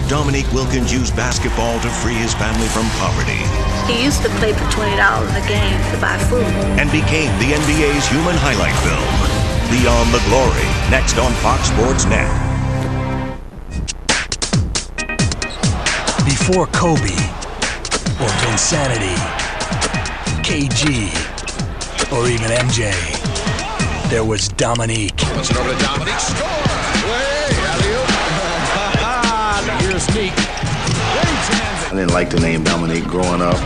Dominique Wilkins used basketball to free his family from poverty. He used to play for $20 a game to buy food. And became the NBA's human highlight film, Beyond the Glory, next on Fox Sports Net. Before Kobe, or Vinsanity, KG, or even MJ, there was Dominique. Puts it over to Dominique. Score! Here's Meek. I didn't like the name Dominique growing up,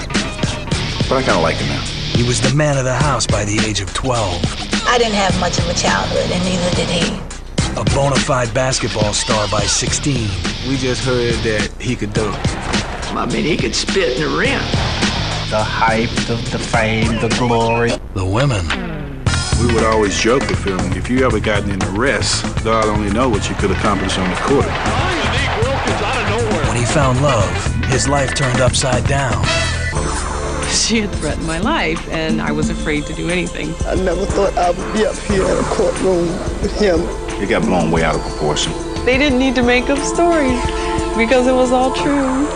but I kind of like it now. He was the man of the house by the age of 12. I didn't have much of a childhood, and neither did he. A bona fide basketball star by 16. We just heard that he could dunk. I mean, he could spit in the rim. The hype, the fame, the glory. The women. We would always joke with him, if you ever gotten in the rest, God only know what you could accomplish on the court. When he found love, his life turned upside down. She had threatened my life, and I was afraid to do anything. I never thought I would be up here in a courtroom with him. It got blown way out of proportion. They didn't need to make up stories, because it was all true.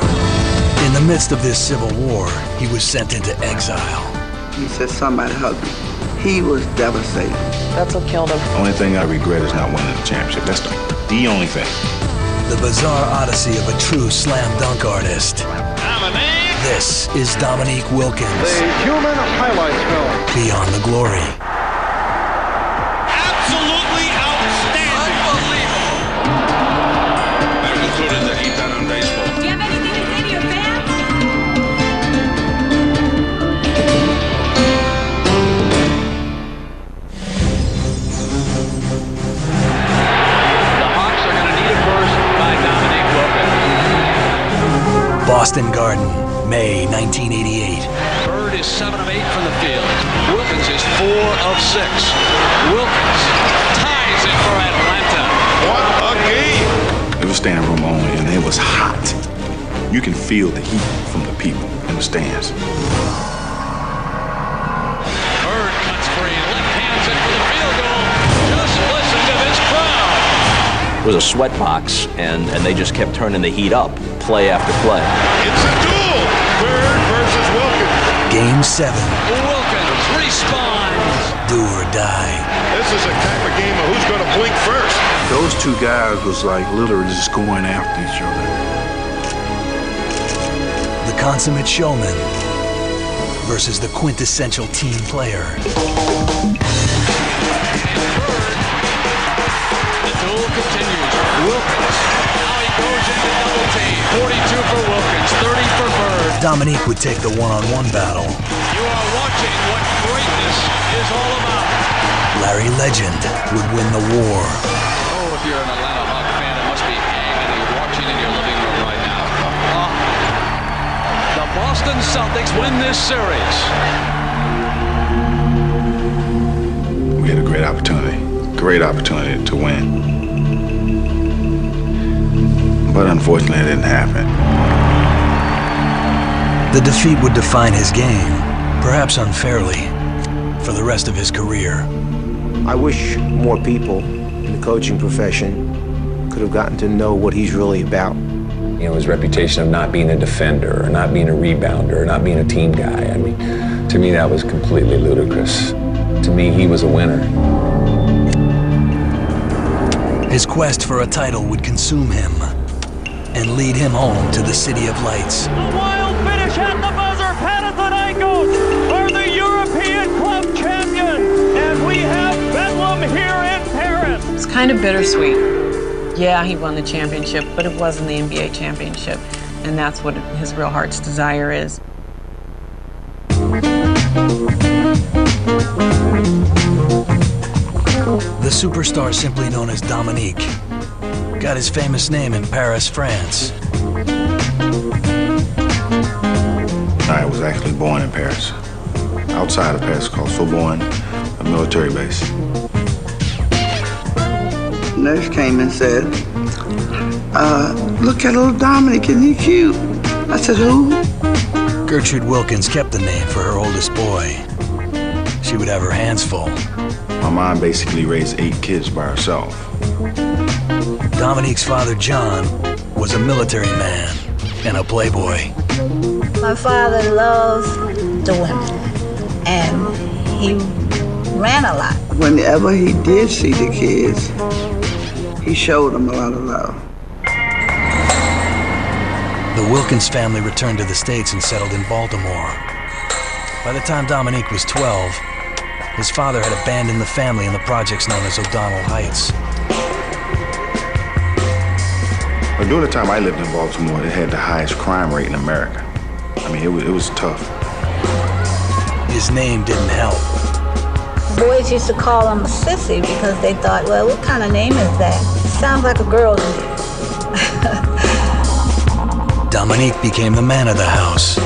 In the midst of this civil war, he was sent into exile. He said somebody hugged me. He was devastated. That's what killed him. The only thing I regret is not winning the championship. That's the only thing. The bizarre odyssey of a true slam dunk artist. Dominique! This is Dominique Wilkins. The human highlights film. Beyond the Glory. Absolutely outstanding! Unbelievable! Better concluded that he's done on baseball. Do you have anything to say to your fans? The Hawks are going to need it first by Dominique Wilkins. Boston Garden, May 1988. Bird is 7 of 8 from the field. Wilkins is 4 of 6. Wilkins ties it for Atlanta. What a game! It was standing room only, and it was hot. You can feel the heat from the people in the stands. Bird cuts free, left hands it for the field goal. Just listen to this crowd. It was a sweat box, and they just kept turning the heat up, play after play. It's a duel! Bird versus Wilkins. Game 7. Wilkins responds. Do or die. This is a type of game of who's going to blink first. Those two guys was like literally just going after each other. The consummate showman versus the quintessential team player. The duel continues. Wilkins. Now he goes into double team. 42 for Wilkins, 30 for Bird. Dominique would take the one-on-one battle. You are watching what greatness is all about. Larry Legend would win the war. Oh, if you're an Atlanta Hawk fan, it must be hanging and watching in your living room right now. The Boston Celtics win this series. We had a great opportunity to win. But unfortunately, it didn't happen. The defeat would define his game, perhaps unfairly, for the rest of his career. I wish more people in the coaching profession could have gotten to know what he's really about. You know, his reputation of not being a defender, or not being a rebounder, or not being a team guy. I mean, to me, that was completely ludicrous. To me, he was a winner. His quest for a title would consume him and lead him home to the City of Lights. The wild finish at the buzzer. Panathinaikos are the European club champions, and we have Bedlam here in Paris. It's kind of bittersweet. Yeah, he won the championship, but it wasn't the NBA championship, and that's what his real heart's desire is. The superstar simply known as Dominique got his famous name in Paris, France. I was actually born in Paris. Outside of Paris, called Sorbonne, a military base. Nurse came and said, look at little Dominic, isn't he cute? I said, who? Gertrude Wilkins kept the name for her oldest boy. She would have her hands full. My mom basically raised 8 kids by herself. Dominique's father, John, was a military man and a playboy. My father loved the women, and he ran a lot. Whenever he did see the kids, he showed them a lot of love. The Wilkins family returned to the States and settled in Baltimore. By the time Dominique was 12, his father had abandoned the family in the projects known as O'Donnell Heights. During the time I lived in Baltimore, it had the highest crime rate in America. I mean, it was tough. His name didn't help. Boys used to call him a sissy because they thought, well, what kind of name is that? It sounds like a girl's name. Dominique became the man of the house.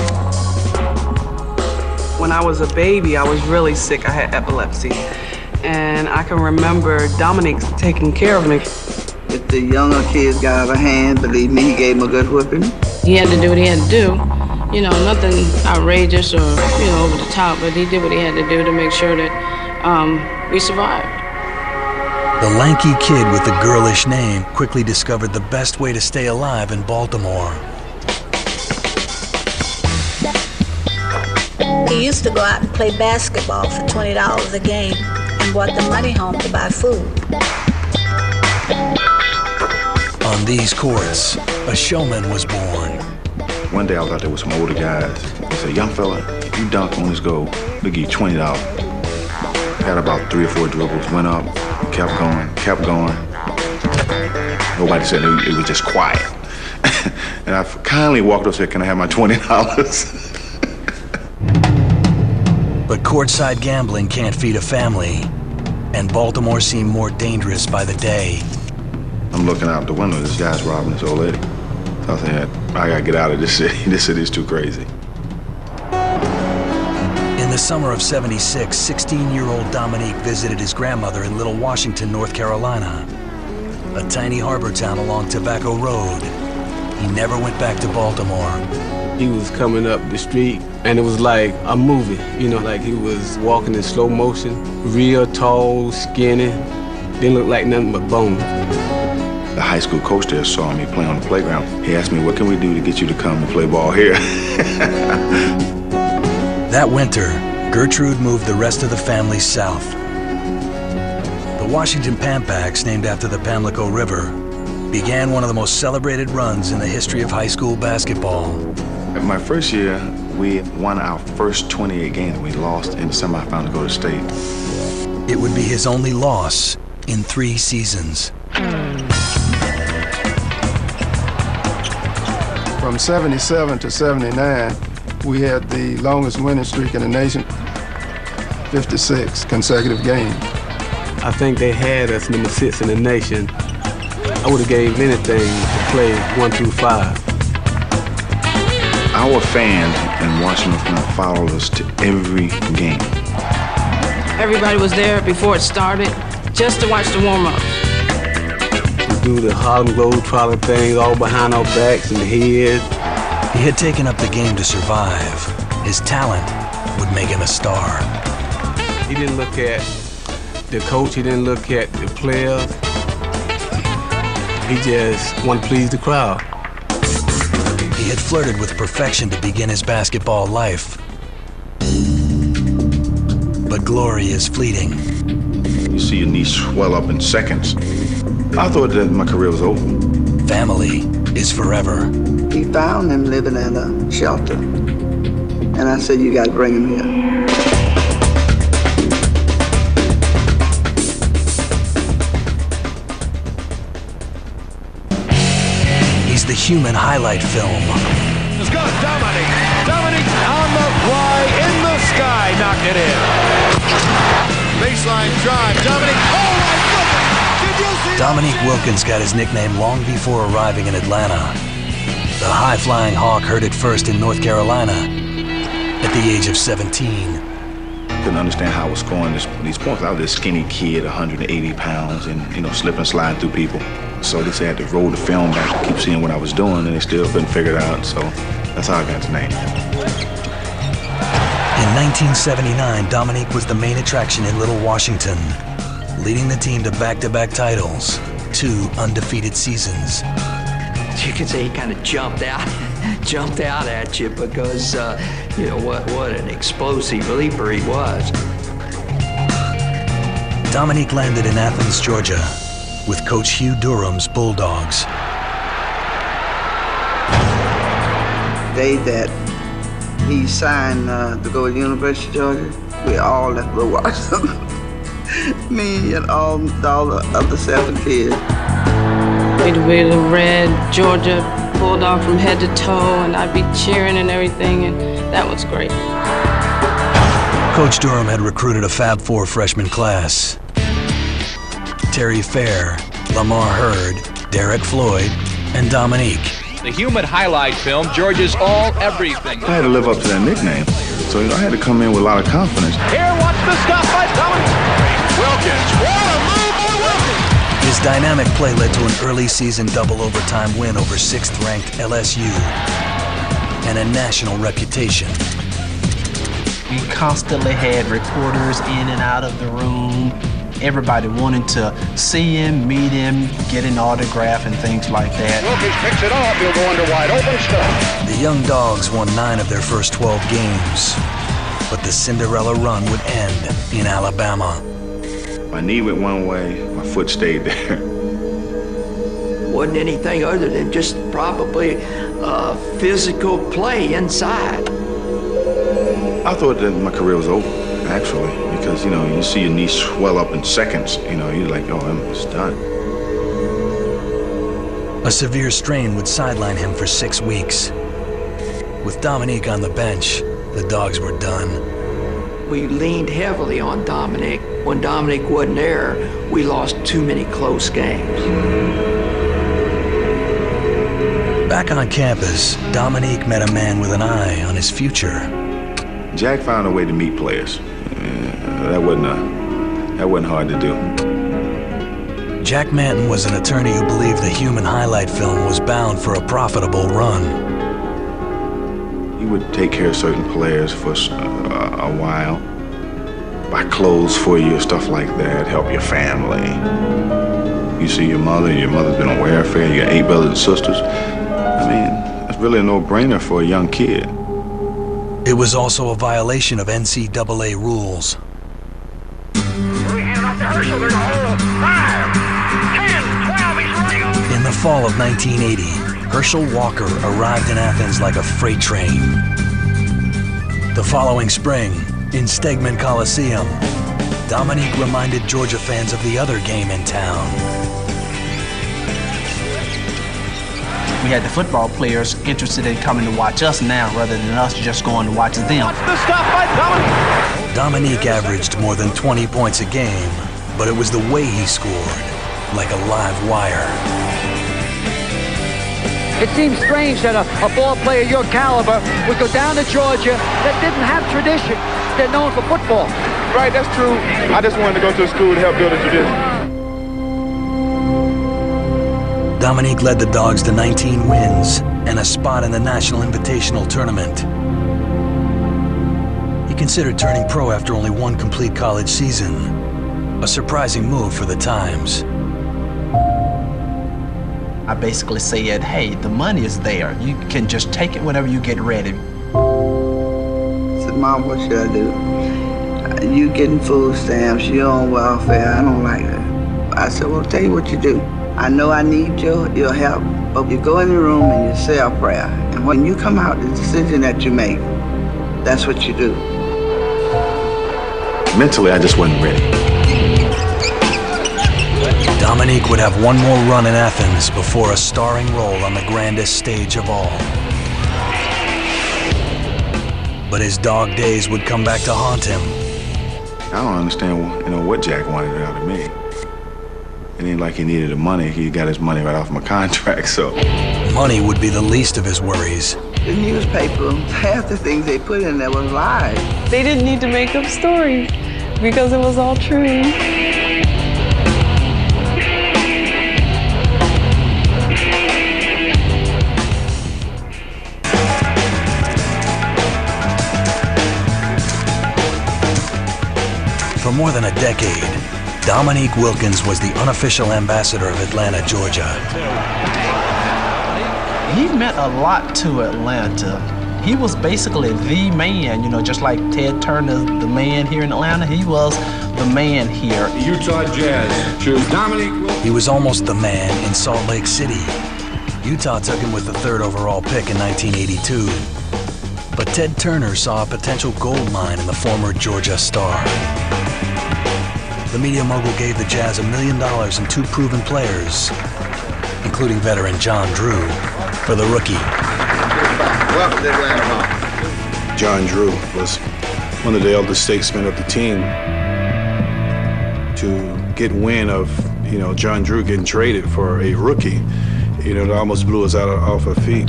When I was a baby, I was really sick. I had epilepsy. And I can remember Dominique taking care of me. If the younger kids got out of hand, believe me, he gave them a good whipping. He had to do what he had to do. You know, nothing outrageous or, over the top, but he did what he had to do to make sure that we survived. The lanky kid with the girlish name quickly discovered the best way to stay alive in Baltimore. He used to go out and play basketball for $20 a game and brought the money home to buy food. On these courts, a showman was born. One day I was out there with some older guys. They said, young fella, if you dunk on this goal, they'll give you $20. Had about 3 or 4 dribbles, went up, kept going. Nobody said it, it was just quiet. And I kindly walked up and said, can I have my $20? But courtside gambling can't feed a family, and Baltimore seemed more dangerous by the day. I'm looking out the window, this guy's robbing this old lady. So I said, I gotta get out of this city. This city's too crazy. In the summer of '76, 16-year-old Dominique visited his grandmother in Little Washington, North Carolina, a tiny harbor town along Tobacco Road. He never went back to Baltimore. He was coming up the street, and it was like a movie, like he was walking in slow motion, real tall, skinny, didn't look like nothing but bone. The high school coach there saw me playing on the playground. He asked me, what can we do to get you to come and play ball here? That winter, Gertrude moved the rest of the family south. The Washington Pampacks, named after the Pamlico River, began one of the most celebrated runs in the history of high school basketball. In my first year, we won our first 28 games. We lost in the semifinals to go to state. It would be his only loss in 3 seasons. From 77 to 79, we had the longest winning streak in the nation, 56 consecutive games. I think they had us number 6 in the nation. I would have gave anything to play 1 through 5. Our fans in Washington followed us to every game. Everybody was there before it started just to watch the warm-up. We do the Harlem Globetrotter things all behind our backs and heads. He had taken up the game to survive. His talent would make him a star. He didn't look at the coach, he didn't look at the players. He just wanted to please the crowd. He had flirted with perfection to begin his basketball life. But glory is fleeting. You see your knee swell up in seconds. I thought that my career was over. Family is forever. He found him living at a shelter. And I said, you gotta bring him here. He's the human highlight film. Let's go, Dominique. Dominique on the fly, in the sky, knocked it in. Baseline drive, Dominique. Oh my goodness! Did you see Dominique Wilkins got his nickname long before arriving in Atlanta. The high-flying hawk heard it first in North Carolina at the age of 17. Couldn't understand how I was scoring these points. I was this skinny kid, 180 pounds, and slipping and sliding through people. So they said I had to roll the film back to keep seeing what I was doing, and they still couldn't figure it out. So that's how I got the name. In 1979, Dominique was the main attraction in Little Washington, leading the team to back-to-back titles, 2 undefeated seasons. you could say he kind of jumped out at you because, you know, what an explosive leaper he was. Dominique landed in Athens, Georgia, with Coach Hugh Durham's Bulldogs. The day that he signed to go to the University of Georgia, we all left to watch him. Me and all the other 7 kids. We'd wear the red Georgia Bulldog from head to toe, and I'd be cheering and everything, and that was great. Coach Durham had recruited a Fab Four freshman class. Terry Fair, Lamar Hurd, Derek Floyd, and Dominique. The human highlight film, Georgia's all everything. I had to live up to that nickname, so I had to come in with a lot of confidence. Here, watch the stop by Dominique. Wilkins, what a move by Wilkins! His dynamic play led to an early season double overtime win over 6th-ranked LSU and a national reputation. We constantly had reporters in and out of the room. Everybody wanting to see him, meet him, get an autograph and things like that. Wilkins picks it up, he'll go under wide open stuff. The young Dogs won 9 of their first 12 games, but the Cinderella run would end in Alabama. My knee went one way, my foot stayed there. Wasn't anything other than just probably physical play inside. I thought that my career was over, actually, because, you know, you see your knee swell up in seconds, you know, you're like, oh, it's done. A severe strain would sideline him for 6 weeks. With Dominique on the bench, the Dogs were done. We leaned heavily on Dominique. When Dominique wasn't there, we lost too many close games. Back on campus, Dominique met a man with an eye on his future. Jack found a way to meet players. That wasn't hard to do. Jack Manton was an attorney who believed the human highlight film was bound for a profitable run. He would take care of certain players for a while, buy clothes for you, stuff like that, help your family. You see your mother's been on welfare, you got 8 brothers and sisters. I mean, it's really a no-brainer for a young kid. In It was also a violation of NCAA rules. In the fall of 1980, Herschel Walker arrived in Athens like a freight train. The following spring, in Stegman Coliseum, Dominique reminded Georgia fans of the other game in town. We had the football players interested in coming to watch us now rather than us just going to watch them. Watch the stop by Dominique. Dominique averaged more than 20 points a game, but it was the way he scored, like a live wire. It seems strange that a ball player your caliber would go down to Georgia that didn't have tradition. They're known for football. Right, that's true. I just wanted to go to a school to help build a tradition. Dominique led the Dogs to 19 wins and a spot in the National Invitational Tournament. He considered turning pro after only one complete college season, a surprising move for the times. I basically said, hey, the money is there. You can just take it whenever you get ready. I said, Mom, what should I do? You getting food stamps, you're on welfare, I don't like that. I said, well, tell you what you do. I know I need your help, but you go in the room and you say a prayer. And when you come out, the decision that you make, that's what you do. Mentally, I just wasn't ready. Dominique would have one more run in Athens before a starring role on the grandest stage of all. But his dog days would come back to haunt him. I don't understand, what Jack wanted out of me. It ain't like he needed the money. He got his money right off my contract, so. Money would be the least of his worries. The newspaper, half the things they put in there was lies. They didn't need to make up stories because it was all true. For more than a decade, Dominique Wilkins was the unofficial ambassador of Atlanta, Georgia. He meant a lot to Atlanta. He was basically the man, you know, just like Ted Turner's the man here in Atlanta. He was the man here. The Utah Jazz choose Dominique. He was almost the man in Salt Lake City. Utah took him with the 3rd overall pick in 1982. But Ted Turner saw a potential gold mine in the former Georgia star. The media mogul gave the Jazz $1 million and 2 proven players, including veteran John Drew, for the rookie. Welcome to Atlanta. John Drew was one of the elder statesmen of the team. To get wind of, you know, John Drew getting traded for a rookie, you know, it almost blew us off our feet.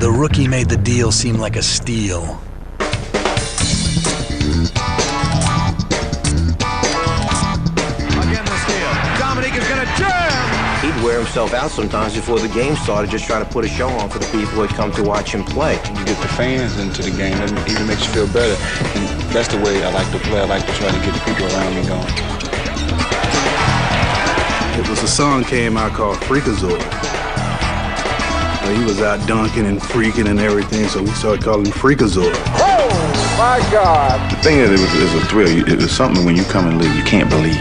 The rookie made the deal seem like a steal. Again, the steal. Dominique is going to jam. He'd wear himself out sometimes before the game started, just trying to put a show on for the people who had come to watch him play. You get the fans into the game, that even makes you feel better. And that's the way I like to play. I like to try to get the people around me going. It was a song came out called Freakazoid. He was out dunking and freaking and everything, so we started calling him Freakazoid. Oh, my God. The thing is, it was a thrill. It was something when you come and leave, you can't believe.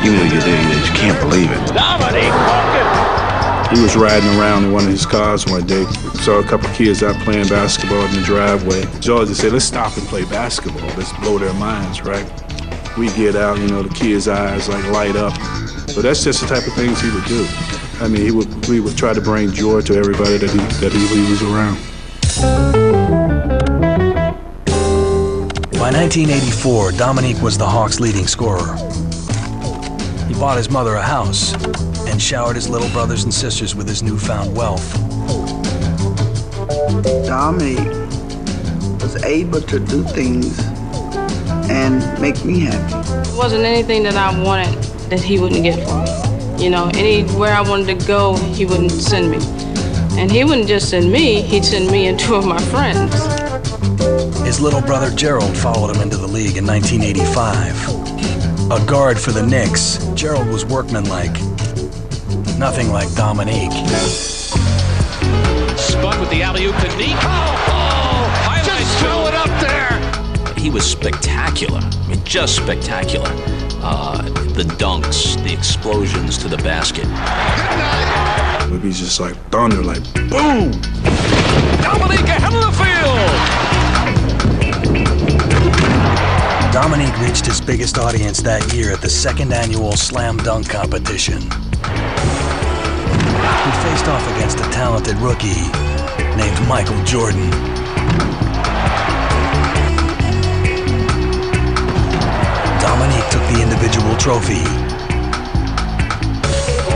Even though you're there, you just can't believe it. Dominique Wilkins. He was riding around in one of his cars one day. Saw a couple of kids out playing basketball in the driveway. George just said, let's stop and play basketball. Let's blow their minds, right? We get out, you know, the kids' eyes like light up. But that's just the type of things he would do. I mean, we would try to bring joy to everybody that he was around. By 1984, Dominique was the Hawks' leading scorer. He bought his mother a house and showered his little brothers and sisters with his newfound wealth. Dominique was able to do things and make me happy. It wasn't anything that I wanted that he wouldn't get for me. You know, anywhere I wanted to go, he wouldn't send me. And he wouldn't just send me, he'd send me and 2 of my friends. His little brother Gerald followed him into the league in 1985. A guard for the Knicks, Gerald was workmanlike. Nothing like Dominique. Spun with the alley-oop to Neek. Oh, just throw it up there. He was spectacular. I mean, just spectacular. The dunks, the explosions to the basket. Maybe he's just like thunder, like boom! Dominique ahead of the field. Dominique reached his biggest audience that year at the 2nd annual slam dunk competition. He faced off against a talented rookie named Michael Jordan. Dominique took the individual trophy,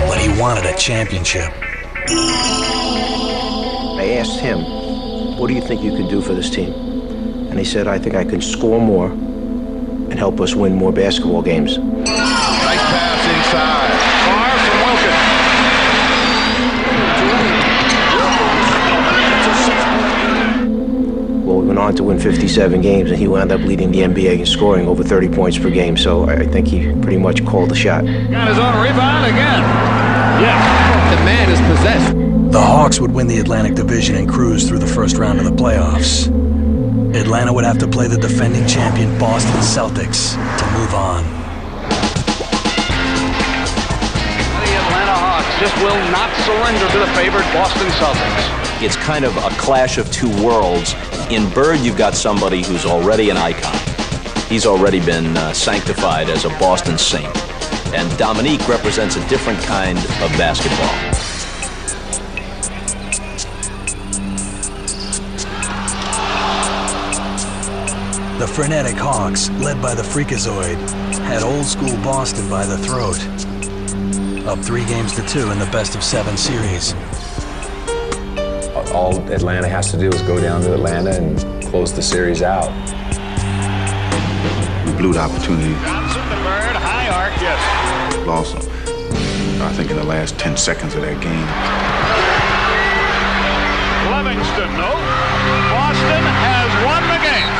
but he wanted a championship. I asked him, what do you think you can do for this team? And he said, I think I can score more and help us win more basketball games. Nice pass inside. Far from Wilkins. Well, we went on to win 57 games, and he wound up leading the NBA in scoring over 30 points per game. So I think he pretty much called the shot. Got his own rebound again. Yes. The man is possessed. The Hawks would win the Atlantic Division and cruise through the first round of the playoffs. Atlanta would have to play the defending champion Boston Celtics to move on. The Atlanta Hawks just will not surrender to the favored Boston Celtics. It's kind of a clash of 2 worlds. In Bird, you've got somebody who's already an icon. He's already been sanctified as a Boston Saint. And Dominique represents a different kind of basketball. The frenetic Hawks, led by the Freakazoid, had old-school Boston by the throat. Up 3-2 in the best-of-7 series. All Atlanta has to do is go down to Atlanta and close the series out. We blew the opportunity. Johnson to Bird, high arc, yes. Lost them, I think, in the last 10 seconds of that game. Livingston, no. Boston has won the game.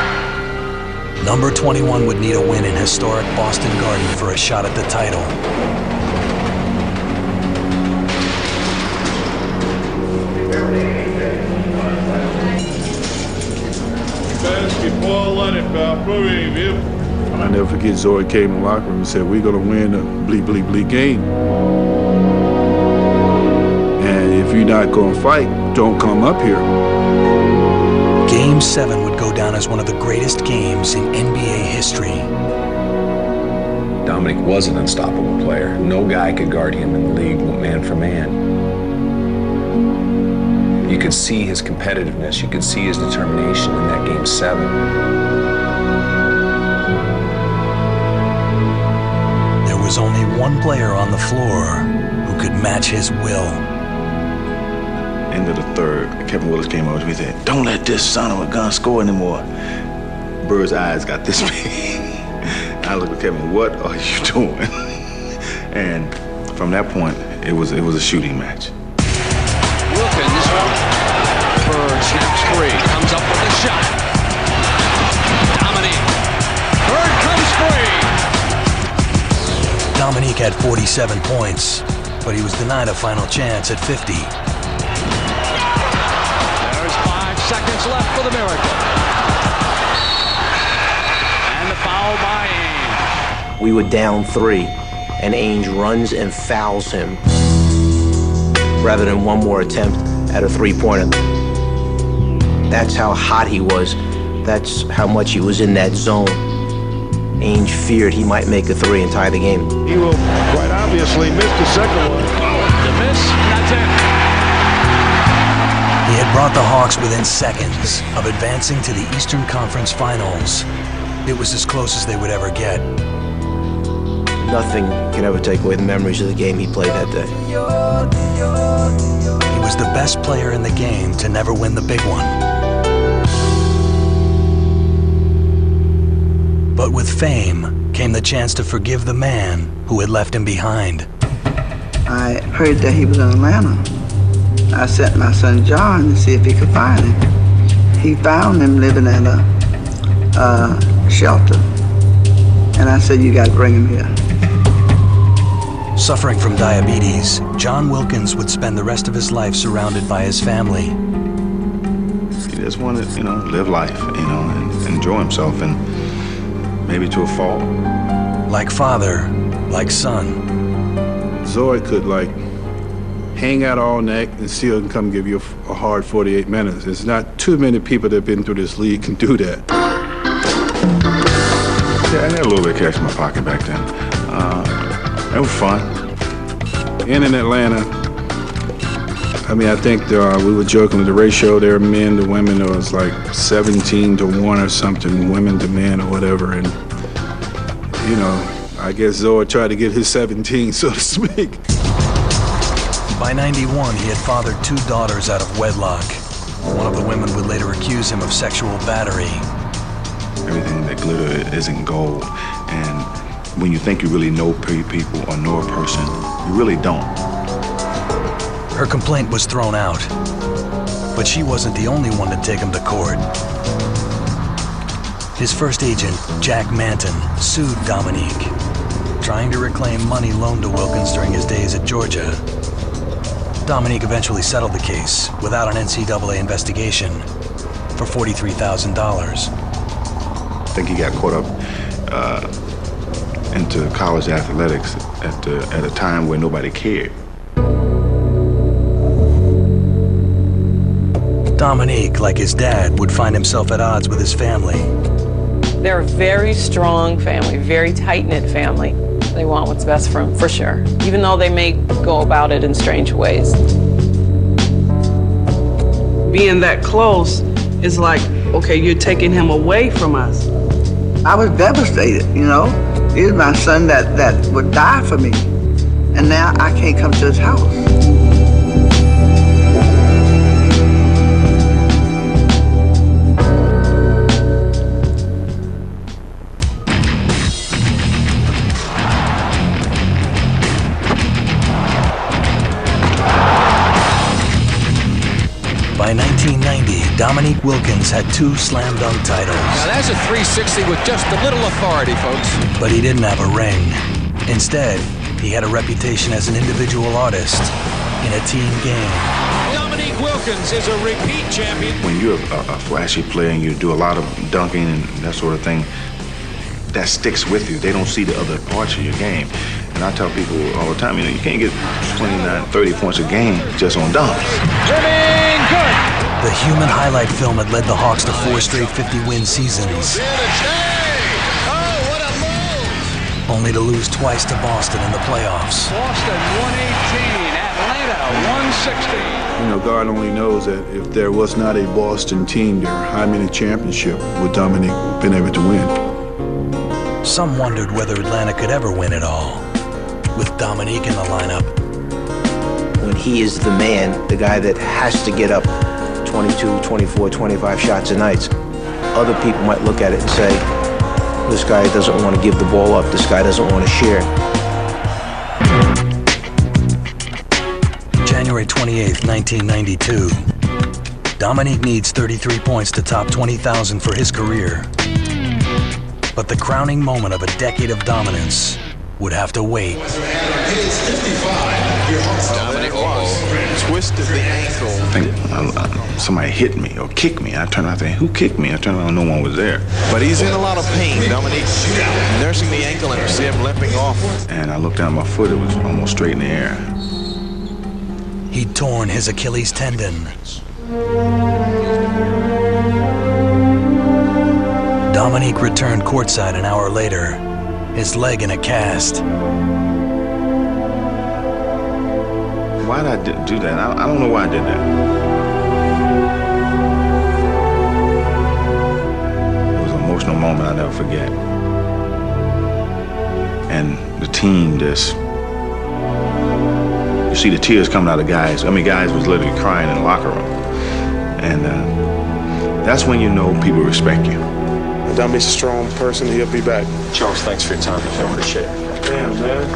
Number 21 would need a win in historic Boston Garden for a shot at the title. I'll never forget Zoe came in the locker room and said, we're going to win a bleep game. And if you're not going to fight, don't come up here. Game 7 would go down as one of the greatest games in NBA history. Dominique was an unstoppable player. No guy could guard him in the league man for man. You could see his competitiveness. You could see his determination in that Game 7. There was only one player on the floor who could match his will. End of the third, Kevin Willis came over to me and said, don't let this son of a gun score anymore. Bird's eyes got this big. I looked at Kevin, what are you doing? And from that point, it was a shooting match. Wilkins, Bird snaps free, comes up with a shot. Dominique, Bird comes free. Dominique had 47 points, but he was denied a final chance at 50. There's 5 seconds left for the Miracle. And the foul by Ainge. We were down 3, and Ainge runs and fouls him rather than one more attempt at a three-pointer. That's how hot he was. That's how much he was in that zone. Ainge feared he might make a 3 and tie the game. He will quite obviously miss the second one. The miss, that's it. He had brought the Hawks within seconds of advancing to the Eastern Conference Finals. It was as close as they would ever get. Nothing can ever take away the memories of the game he played that day. He was the best player in the game to never win the big one. But with fame came the chance to forgive the man who had left him behind. I heard that he was in Atlanta. I sent my son John to see if he could find him. He found him living at a shelter. And I said, you got to bring him here. Suffering from diabetes, John Wilkins would spend the rest of his life surrounded by his family. He just wanted, live life, and enjoy himself, and maybe to a fault. Like father, like son. Zoe could, hang out all night and still come give you a hard 48 minutes. There's not too many people that have been through this league can do that. Yeah, I had a little bit of cash in my pocket back then. It was fun. And in Atlanta, I think we were joking, the ratio there, men to women, it was like 17 to 1 or something, women to men or whatever. And, I guess Zoe tried to get his 17, so to speak. By 91, he had fathered 2 daughters out of wedlock. One of the women would later accuse him of sexual battery. Everything that glitter isn't gold. And when you think you really know people or know a person, you really don't. Her complaint was thrown out, but she wasn't the only one to take him to court. His first agent, Jack Manton, sued Dominique, trying to reclaim money loaned to Wilkins during his days at Georgia. Dominique eventually settled the case without an NCAA investigation for $43,000. I think he got caught up into college athletics at a time where nobody cared. Dominique, like his dad, would find himself at odds with his family. They're a very strong family, very tight-knit family. They want what's best for them, for sure, even though they may go about it in strange ways. Being that close is like, okay, you're taking him away from us. I was devastated, He was my son that would die for me. And now I can't come to his house. By 1990, Dominique Wilkins had 2 slam dunk titles. Now that's a 360 with just a little authority, folks. But he didn't have a ring. Instead, he had a reputation as an individual artist in a team game. Dominique Wilkins is a repeat champion. When you're a flashy player and you do a lot of dunking and that sort of thing, that sticks with you. They don't see the other parts of your game. And I tell people all the time, you can't get 29, 30 points a game just on dunks. Winning good. The human highlight film had led the Hawks to 4 straight 50-win seasons. Only to lose twice to Boston in the playoffs. Boston 118, Atlanta 116. God only knows that if there was not a Boston team there, how many championships would Dominique been able to win? Some wondered whether Atlanta could ever win it all, with Dominique in the lineup. When he is the man, the guy that has to get up 22, 24, 25 shots a night, other people might look at it and say, this guy doesn't want to give the ball up, this guy doesn't want to share. January 28th, 1992. Dominique needs 33 points to top 20,000 for his career. But the crowning moment of a decade of dominance would have to wait. Dominique Twisted the ankle. I think somebody hit me or kicked me. I turned around and think, who kicked me? I turned around, no one was there. But he's in a lot of pain. Dominique nursing the ankle and you see him limping off. And I looked down at my foot, it was almost straight in the air. He'd torn his Achilles tendon. Dominique returned courtside an hour later, his leg in a cast. Why did I do that? I don't know why I did that. It was an emotional moment I'll never forget. And the team just, you see the tears coming out of guys. I mean, guys was literally crying in the locker room. And that's when you know people respect you. Dominique's a strong person. He'll be back. Charles, thanks for your time. I appreciate it. Damn, man.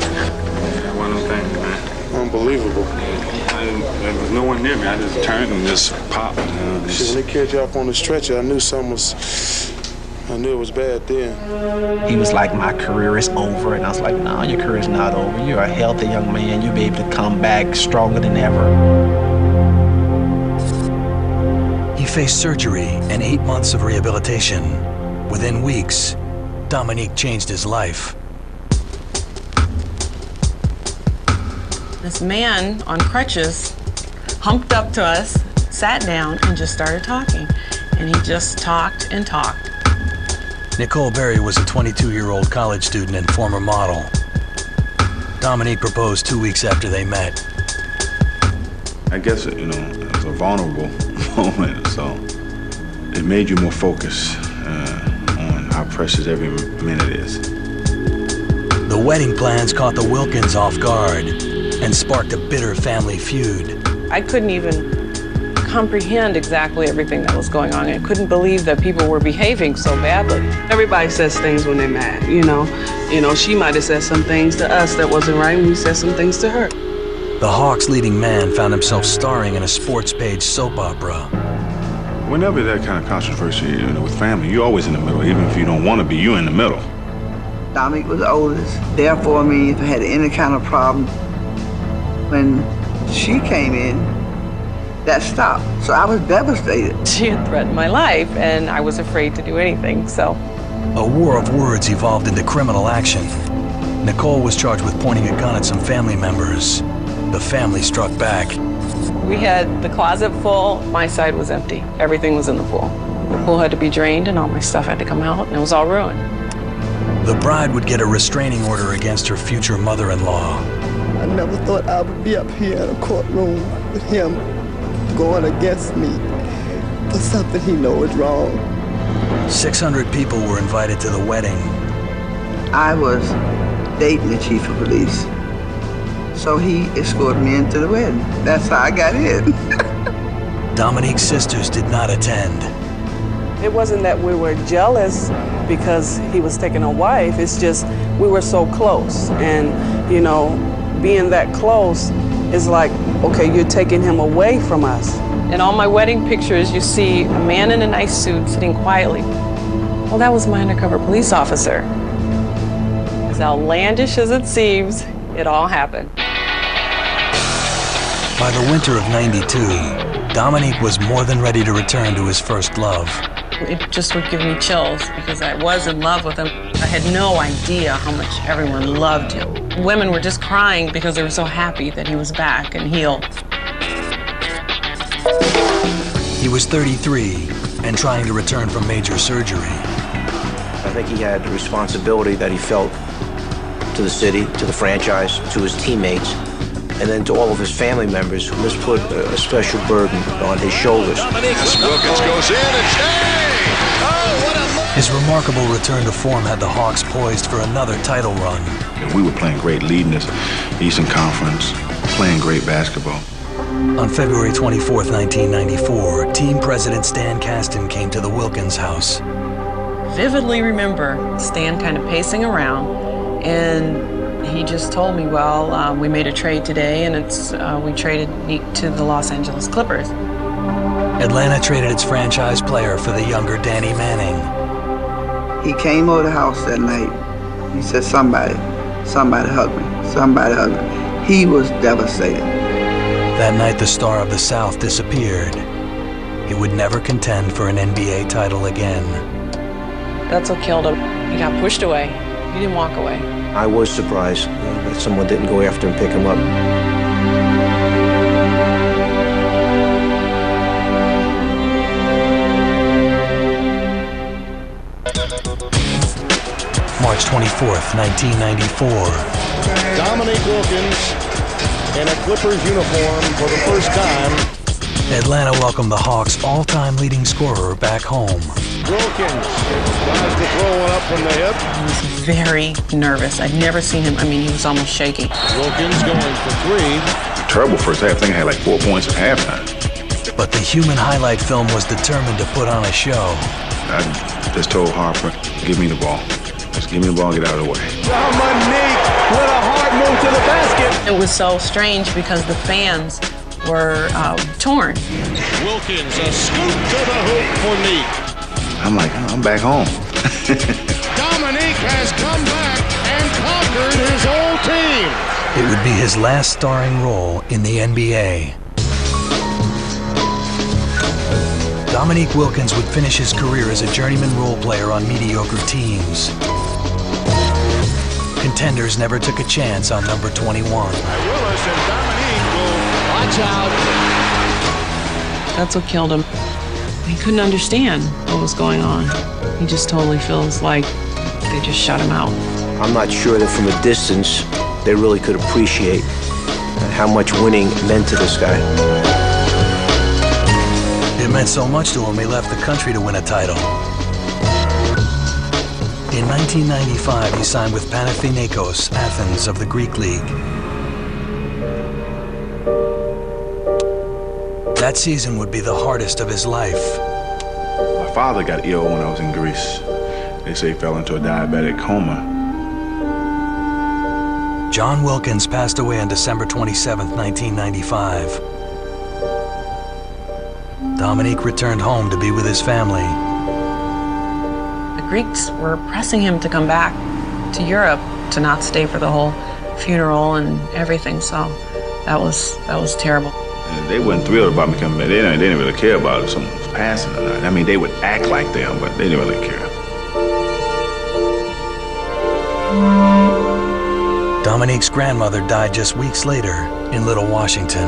One of them things, man. Unbelievable. There was no one near me. I just turned and just popped. Shit, when they carried you up on the stretcher, I knew something was, I knew it was bad then. He was like, my career is over. And I was like, no, your career is not over. You're a healthy young man. You'll be able to come back stronger than ever. He faced surgery and 8 months of rehabilitation. Within weeks, Dominique changed his life. This man on crutches humped up to us, sat down, and just started talking. And he just talked and talked. Nicole Berry was a 22-year-old college student and former model. Dominique proposed 2 weeks after they met. I guess, it was a vulnerable moment, so it made you more focused on how precious every minute is. The wedding plans caught the Wilkins off guard and sparked a bitter family feud. I couldn't even comprehend exactly everything that was going on. I couldn't believe that people were behaving so badly. Everybody says things when they're mad, she might have said some things to us that wasn't right, and we said some things to her. The Hawks' leading man found himself starring in a sports page soap opera. Whenever that kind of controversy, with family, you're always in the middle. Even if you don't want to be, you're in the middle. Dominique was the oldest. Therefore, if I had any kind of problem, when she came in, that stopped. So I was devastated. She had threatened my life, and I was afraid to do anything, so. A war of words evolved into criminal action. Nicole was charged with pointing a gun at some family members. The family struck back. We had the closet full. My side was empty. Everything was in the pool. The pool had to be drained, and all my stuff had to come out, and it was all ruined. The bride would get a restraining order against her future mother-in-law. I never thought I would be up here in a courtroom with him going against me for something he knows is wrong. 600 people were invited to the wedding. I was dating the chief of police, so he escorted me into the wedding. That's how I got in. Dominique's sisters did not attend. It wasn't that we were jealous because he was taking a wife. It's just we were so close. And, being that close is like, okay, you're taking him away from us. In all my wedding pictures, you see a man in a nice suit sitting quietly. Well, that was my undercover police officer. As outlandish as it seems, it all happened. By the winter of '92, Dominique was more than ready to return to his first love. It just would give me chills because I was in love with him. I had no idea how much everyone loved him. Women were just crying because they were so happy that he was back and healed. He was 33 and trying to return from major surgery. I think he had the responsibility that he felt to the city, to the franchise, to his teammates, and then to all of his family members who must put a special burden on his shoulders. Wilkins goes in and His remarkable return to form had the Hawks poised for another title run. We were playing great, leading this Eastern Conference, playing great basketball. On February 24th, 1994, team president Stan Kasten came to the Wilkins house. Vividly remember Stan kind of pacing around, and he just told me, well, we made a trade today, and we traded Nick to the Los Angeles Clippers. Atlanta traded its franchise player for the younger Danny Manning. He came over the house that night. He said, somebody hug me, somebody hug me. He was devastated. That night, the star of the South disappeared. He would never contend for an NBA title again. That's what killed him. He got pushed away. He didn't walk away. I was surprised that someone didn't go after him, pick him up. March 24th, 1994. Dominique Wilkins in a Clippers uniform for the first time. Atlanta welcomed the Hawks' all-time leading scorer back home. Wilkins tries to throw one up from the hip. He was very nervous. I'd never seen him. I mean, he was almost shaking. Wilkins going for three. Terrible first half. I think I had like 4 points at halftime. But the human highlight film was determined to put on a show. I just told Harper, give me the ball. Just give me the ball and get out of the way. Dominique with a hard move to the basket. It was so strange because the fans were torn. Wilkins, a scoop to the hoop for Nick. I'm like, I'm back home. Dominique has come back and conquered his old team. It would be his last starring role in the NBA. Dominique Wilkins would finish his career as a journeyman role player on mediocre teams. Contenders never took a chance on number 21. Willis and Dominique will watch out. That's what killed him. He couldn't understand what was going on. He just totally feels like they just shut him out. I'm not sure that from a distance they really could appreciate how much winning meant to this guy. It meant so much to him, he left the country to win a title. In 1995, he signed with Panathinaikos Athens of the Greek League. That season would be the hardest of his life. My father got ill when I was in Greece. They say he fell into a diabetic coma. John Wilkins passed away on December 27, 1995. Dominique returned home to be with his family. The Greeks were pressing him to come back to Europe to not stay for the whole funeral and everything, so that was terrible. And they weren't thrilled about me coming back. They didn't really care about if someone was passing or not. I mean, they would act like them, but they didn't really care. Dominique's grandmother died just weeks later in Little Washington.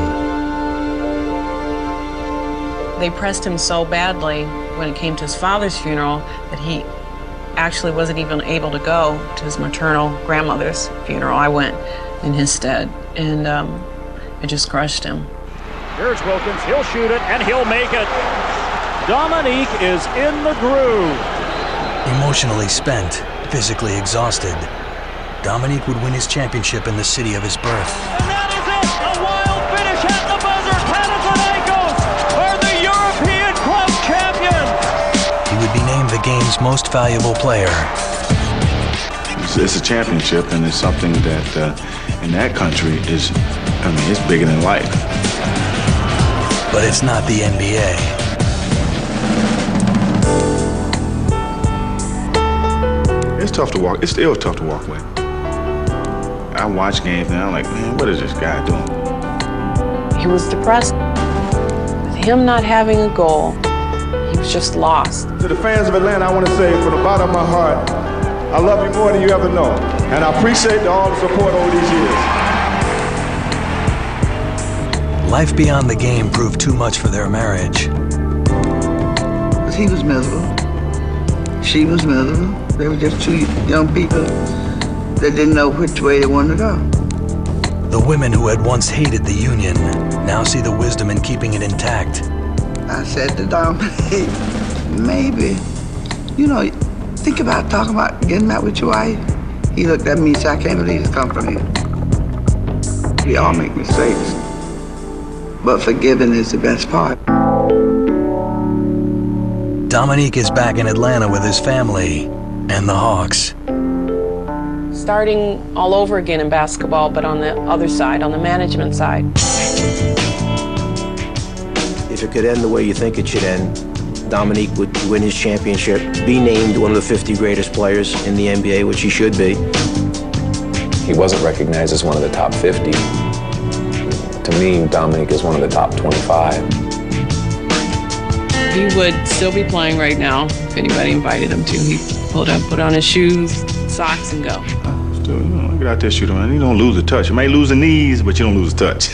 They pressed him so badly when it came to his father's funeral that he actually wasn't even able to go to his maternal grandmother's funeral. I went in his stead, and it just crushed him. Here's Wilkins. He'll shoot it, and he'll make it. Dominique is in the groove. Emotionally spent, physically exhausted, Dominique would win his championship in the city of his birth. And that is it. A wild finish at the buzzer. Panathinaikos are the European club champions. He would be named the game's most valuable player. It's a championship, and it's something that in that country is, I mean, it's bigger than life. But it's not the NBA. It's tough to walk. It's still tough to walk away. I watch games now, I'm like, man, what is this guy doing? He was depressed. him not having a goal, he was just lost. To the fans of Atlanta, I want to say from the bottom of my heart, I love you more than you ever know. And I appreciate all the support over these years. Life beyond the game proved too much for their marriage. He was miserable. She was miserable. They were just two young people that didn't know which way they wanted to go. The women who had once hated the union now see the wisdom in keeping it intact. I said to Dominique, maybe, think about talking about getting out with your wife. He looked at me and said, I can't believe it's come from you. We all make mistakes, but forgiving is the best part. Dominique is back in Atlanta with his family and the Hawks. Starting all over again in basketball, but on the other side, on the management side. If it could end the way you think it should end, Dominique would win his championship, be named one of the 50 greatest players in the NBA, which he should be. He wasn't recognized as one of the top 50. To me, Dominique is one of the top 25. He would still be playing right now if anybody invited him to. He'd put on his shoes, socks, and go. Still, get out there, shoot him. You don't lose the touch. You may lose the knees, but you don't lose the touch.